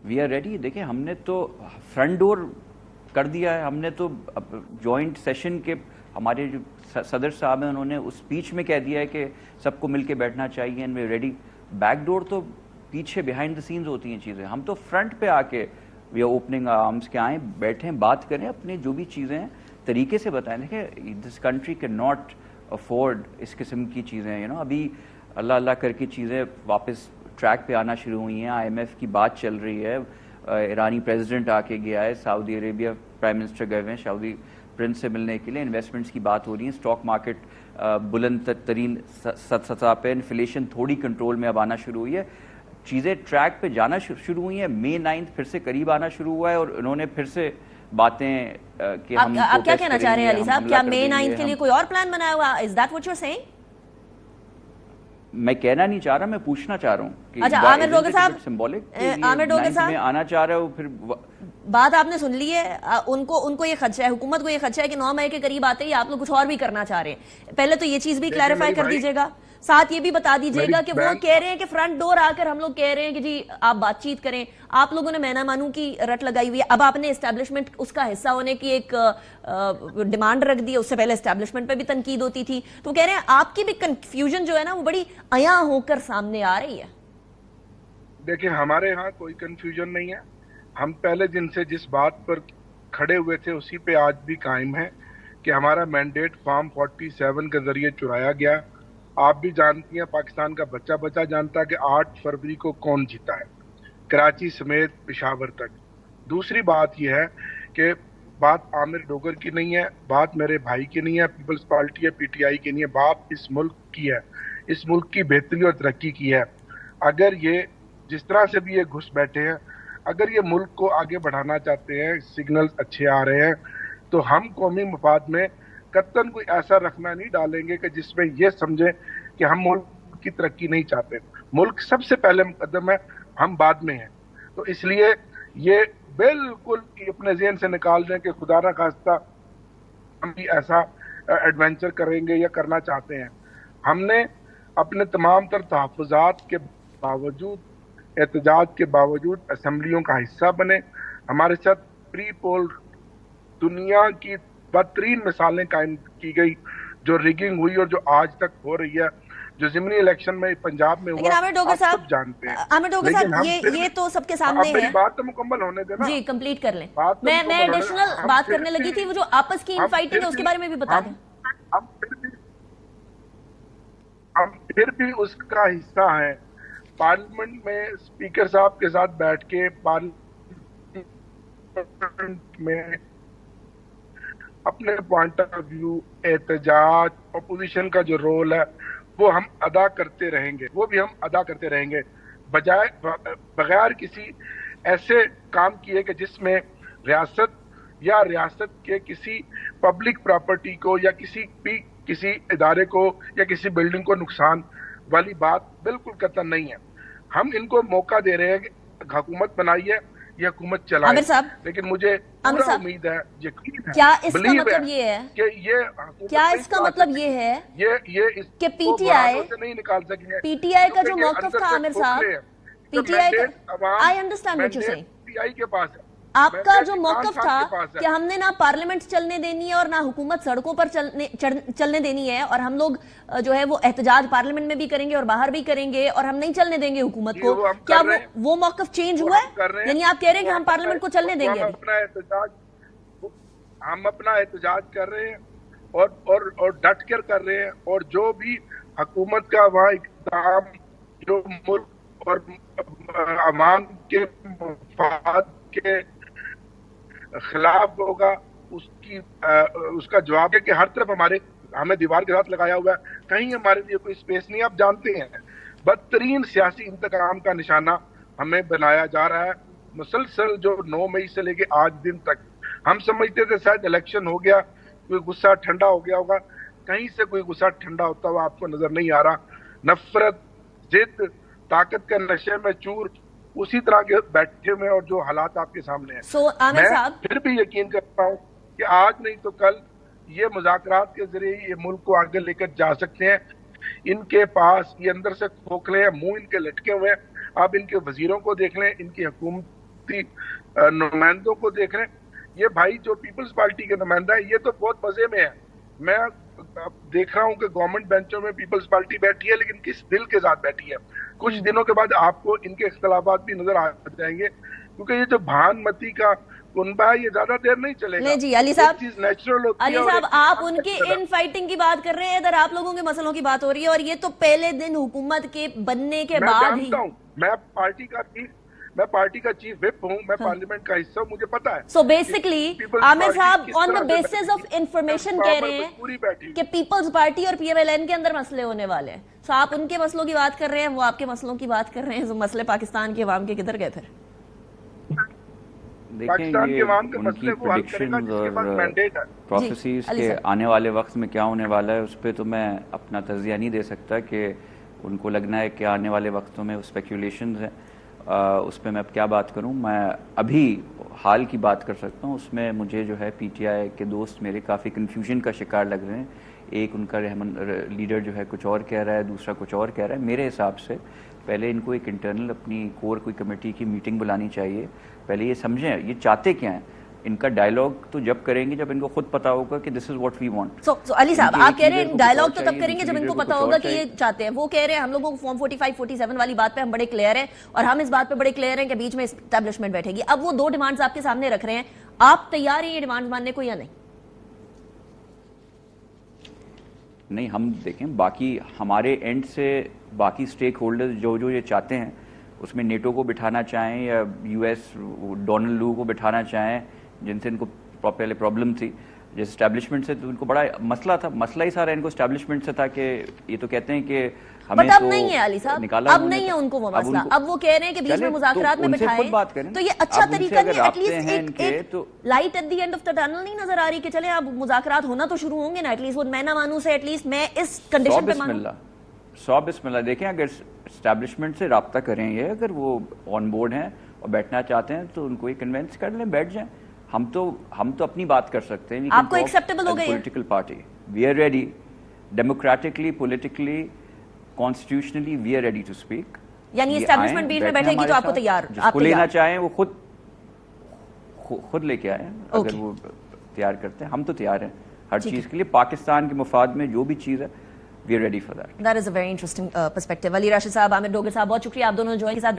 We are ready. देखिए हमने तो फ्रंट डोर कर दिया है. हमने तो जॉइंट सेशन के हमारे जो सदर साहब हैं उन्होंने उस स्पीच में कह दिया है कि सबको मिलके बैठना चाहिए and we ready. Back door तो पीछे बिहाइंड द सीन्स होती हैं चीज़ें. हम तो फ्रंट पे आके वी आर ओपनिंग आर्म्स के आएँ, बैठें, बात करें, अपने जो भी चीज़ें हैं तरीके से बताएं. देखिए this country can not afford इस किस्म की चीज़ें. यू नो अभी अल्लाह अल्लाह करके चीज़ें वापस ट्रैक पे आना शुरू हुई हैं. IMF की बात चल रही है, ईरानी प्रेसिडेंट आके गया है, सऊदी अरेबिया प्राइम मिनिस्टर गए हुए हैं सऊदी प्रिंस से मिलने के लिए, इन्वेस्टमेंट्स की बात हो रही है, स्टॉक मार्केट बुलंद तरीन सतह पे, इन्फ्लेशन थोड़ी कंट्रोल में अब आना शुरू हुई है, चीज़ें ट्रैक पे जाना शुरू हुई हैं. May 9 फिर से करीब आना शुरू हुआ है और उन्होंने फिर से बातें कि हम आप क्या कहना चाह रहे हैं अली साहब? क्या May 9 के लिए कोई और प्लान बनाया हुआ? Is that what you are saying? मैं कहना नहीं चाह रहा, मैं पूछना चाह रहा हूँ कि अच्छा आमिर डोगर साहब, सिंबॉलिक आमिर डोगर साहब आना चाह रहे हो. फिर बात आपने सुन ली है. उनको ये खदशा है, हुकूमत को ये खदशा है कि 9 मई के करीब आते ही आप लोग कुछ और भी करना चाह रहे हैं. पहले तो ये चीज भी क्लैरिफाई कर दीजिएगा, साथ ये भी बता दीजिएगा कि वो कह रहे हैं कि फ्रंट डोर आकर हम लोग कह रहे हैं कि जी आप बातचीत करें. आप लोगों ने मैना मानू की रट लगाई हुई है. अब आपने एस्टैब्लिशमेंट उसका हिस्सा होने की एक डिमांड रख दी है. उससे पहले एस्टैब्लिशमेंट पे भी तनकीद होती थी. तो कह रहे हैं आपकी भी कंफ्यूजन जो है ना वो बड़ी अया होकर सामने आ रही है. देखिए हमारे यहाँ कोई कंफ्यूजन नहीं है. हम पहले दिन से जिस बात पर खड़े हुए थे उसी पे आज भी कायम है कि हमारा मैंडेट फॉर्म 47 के जरिए चुराया गया. आप भी जानती हैं, पाकिस्तान का बच्चा बच्चा जानता है कि 8 फरवरी को कौन जीता है, कराची समेत पेशावर तक. दूसरी बात यह है कि बात आमिर डोगर की नहीं है, बात मेरे भाई की नहीं है, पीपल्स पार्टी है, PTI की नहीं है, बात इस मुल्क की है, इस मुल्क की बेहतरी और तरक्की की है. अगर ये जिस तरह से भी ये घुस बैठे हैं, अगर ये मुल्क को आगे बढ़ाना चाहते हैं, सिग्नल अच्छे आ रहे हैं, तो हम कौमी मफाद में कतन कोई ऐसा रखना नहीं डालेंगे कि जिसमें ये समझे कि हम मुल्क की तरक्की नहीं चाहते. मुल्क सबसे पहले मुकद्दम है, हम बाद में हैं. तो इसलिए ये बिल्कुल अपने ज़हन से निकाल दें कि खुदा ना खास्ता हम भी ऐसा एडवेंचर करेंगे या करना चाहते हैं. हमने अपने तमाम तर तहफ़्फ़ुज़ात के बावजूद, एहतजाज के बावजूद असम्बलियों का हिस्सा बने. हमारे साथ प्री पोल दुनिया की बदतरीन मिसालें कायम की गई, जो रिगिंग हुई और जो आज तक हो रही है, जो ज़िमनी इलेक्शन में पंजाब में हुआ, आमिर डोगर साहब सब जानते हैं. आमिर डोगर साहब ये तो सबके सामने है. मेरी बात तो मुकम्मल होने देना जी, कंप्लीट कर लें. मैं एडिशनल बात करने लगी थी, वो जो आपस की इनफाइटिंग है उसके बारे में भी बता दें. हम फिर भी उसका हिस्सा है. पार्लियामेंट में स्पीकर साहब के साथ बैठ के पार्लियामेंट में अपने पॉइंट ऑफ व्यू, एहतजाज, अपोजिशन का जो रोल है वो हम अदा करते रहेंगे, वो भी हम अदा करते रहेंगे, बजाय बगैर किसी ऐसे काम किए कि जिसमें रियासत या रियासत के किसी पब्लिक प्रॉपर्टी को या किसी इदारे को या किसी बिल्डिंग को नुकसान वाली बात बिल्कुल कतई नहीं है. हम इनको मौका दे रहे हैं कि हुकूमत बनाइए या हुकूमत चलाए. आमिर साहब, लेकिन मुझे पूरा उम्मीद है, यकीन है, क्या इसका मतलब ये है कि क्या इसका मतलब ये है कि PTI से नहीं निकाल सकेंगे. PTI का जो मौक़िफ़ था आमिर साहब, PTI का, I understand what you saying, PTI के पास है. आपका जो मौक़िफ़ था कि हमने ना पार्लियामेंट चलने देनी है और ना हुकूमत सड़कों पर चलने देनी है, और हम लोग जो है वो एहतजाज पार्लियामेंट में भी करेंगे और बाहर भी करेंगे, और हम नहीं चलने देंगे हुकूमत को. क्या वो मौक़िफ़ चेंज हुआ है? यानी आप कह रहे हैं कि हम पार्लियामेंट को चलने देंगे? हम अपना एहतजाज कर रहे हैं और डट कर रहे हैं, और जो भी हुकूमत का वहाँ इक़दाम जो मुल्क और अवाम के मफाद के खिलाफ होगा, उसका जवाब है कि हर तरफ हमें दीवार के साथ लगाया हुआ है, कहीं हमारे लिए कोई स्पेस नहीं. आप जानते हैं बदतरीन सियासी इंतकाम का निशाना हमें बनाया जा रहा है मुसलसल. जो 9 मई से लेके आज दिन तक हम समझते थे शायद इलेक्शन हो गया, कोई गुस्सा ठंडा हो गया होगा, कहीं से कोई गुस्सा ठंडा होता हुआ आपको नजर नहीं आ रहा. नफरत, जिद, ताकत के नशे में चूर उसी तरह के बैठे हुए और जो हालात आपके सामने हैं. मैं फिर भी यकीन करता हूँ कि आज नहीं तो कल ये मुज़ाकरात के जरिए ये मुल्क को आगे लेकर जा सकते हैं. इनके पास ये अंदर से खोखले हैं, मुंह इनके लटके हुए हैं. आप इनके वजीरों को देख लें, इनकी हुकूमत मुफ्ती नुमाइंदों को देख रहे हैं। ये भाई जो पीपल्स पार्टी के नुमाइंदा है, ये तो बहुत मजे में है। मैं देख रहा हूँ कि गवर्नमेंट बेंचों में पीपल्स पार्टी बैठी है, लेकिन किस दिल के साथ बैठी है। कुछ दिनों के बाद आपको इनके इख्तलाफात भी नजर आ जाएंगे, क्योंकि ये जो भानमती का कुनबा है, ये ज्यादा देर नहीं चलेगा। नहीं जी अली साहब, चीज नेचुरल होती है। अली साहब आप उनके इन फाइटिंग की बात कर रहे हैं, इधर आप लोगों के मसलों की बात हो रही है, और ये तो पहले दिन हुकूमत के बनने के बाद ही। मैं पार्टी का चीफ विप हूँ, मैं पार्लियामेंट का हिस्सा हूँ, मुझे पता है। सो बेसिकली आमिर साहब on the basis of information कह रहे हैं कि पीपल्स पार्टी और पीएमएलएन के अंदर मसले होने वाले हैं। सो आप उनके मसलों की बात कर रहे हैं, वो आपके मसलों की बात कर रहे हैं। जो मसले पाकिस्तान के अवाम के किधर गए फिर? देखें ये उनकी प्रेडिक्शंस और प्रोफेसीज के आने वाले वक्त में क्या होने वाला है, उस पर तो मैं अपना तज़िया नहीं दे सकता कि उनको लगना है कि आने वाले वक्तों में स्पेकुलेशंस हैं। उस पर मैं अब क्या बात करूं। मैं अभी हाल की बात कर सकता हूं, उसमें मुझे जो है पीटीआई के दोस्त मेरे काफ़ी कन्फ्यूजन का शिकार लग रहे हैं। एक उनका लीडर जो है कुछ और कह रहा है, दूसरा कुछ और कह रहा है। मेरे हिसाब से पहले इनको एक इंटरनल अपनी कोर कोई कमेटी की मीटिंग बुलानी चाहिए, पहले ये समझें ये चाहते क्या हैं। इनका डायलॉग तो जब करेंगे जब इनको खुद पता होगा कि this is what we want. So Ali साहब आप कह रहे हैं डायलॉग तो तब करेंगे जब इनको पता होगा कि ये चाहते हैं। वो कह रहे हैं हम लोगों को फॉर्म 45 47 वाली बात पे हम बड़े क्लियर हैं, और हम इस बात पे बड़े क्लियर हैं कि बीच में एस्टैब्लिशमेंट बैठेगी। अब वो दो डिमांड्स आपके सामने रख रहे हैं, आप तैयार हैं ये डिमांड्स मानने को या नहीं? नहीं, हम देखें बाकी हमारे एंड से बाकी स्टेक होल्डर्स जो जो ये चाहते हैं, उसमें नेटो को बिठाना चाहें या यूएस डोनाल्ड लू को बिठाना चाहें, जिनसे इनको पहले प्रॉब्लम थी जैसे एस्टैब्लिशमेंट से, तो इनको बड़ा मसला था। मसला ही सारा इनको एस्टैब्लिशमेंट से था कि ये तो कहते हैं कि हमें बट अब तो नहीं है अली साहब, अब नहीं है उनको वो मसला। अब वो कह रहे हैं कि बीच में मुज़ाकरात में बिठाएं, तो ये अच्छा तरीका नहीं है। एटलीस्ट एक light at the end of the tunnel नहीं नजर आ रही कि चले अब मुज़ाकरात होना तो शुरू होंगे ना। एटलीस्ट वो मैं ना मानूं से एटलीस्ट मैं इस कंडीशन पे मानूं। 100 बिस्मिल्लाह। देखें अगर एस्टैब्लिशमेंट से रब्ता करें ये, अगर वो ऑन बोर्ड हैं और बैठना चाहते हैं तो उनको ये कन्विंस कर लें, बैठ जाएं। हम तो अपनी बात कर सकते हैं। आपको एक्सेप्टेबल हो गई political party, we are ready democratically, politically, constitutionally we are ready to speak. यानी एस्टैब्लिशमेंट बीच में बैठेगी तो आपको तैयार, जिसको लेना चाहें वो खुद लेके आए। अगर वो तैयार करते हैं, हम तो तैयार हैं हर चीज के लिए। पाकिस्तान के मुफाद में जो भी चीज है, we are ready for that. That is a very interesting perspective. Ali Rashid साहब, आमिर डोगर साहब, बहुत शुक्रिया आप दोनों ज्वाइन के साथ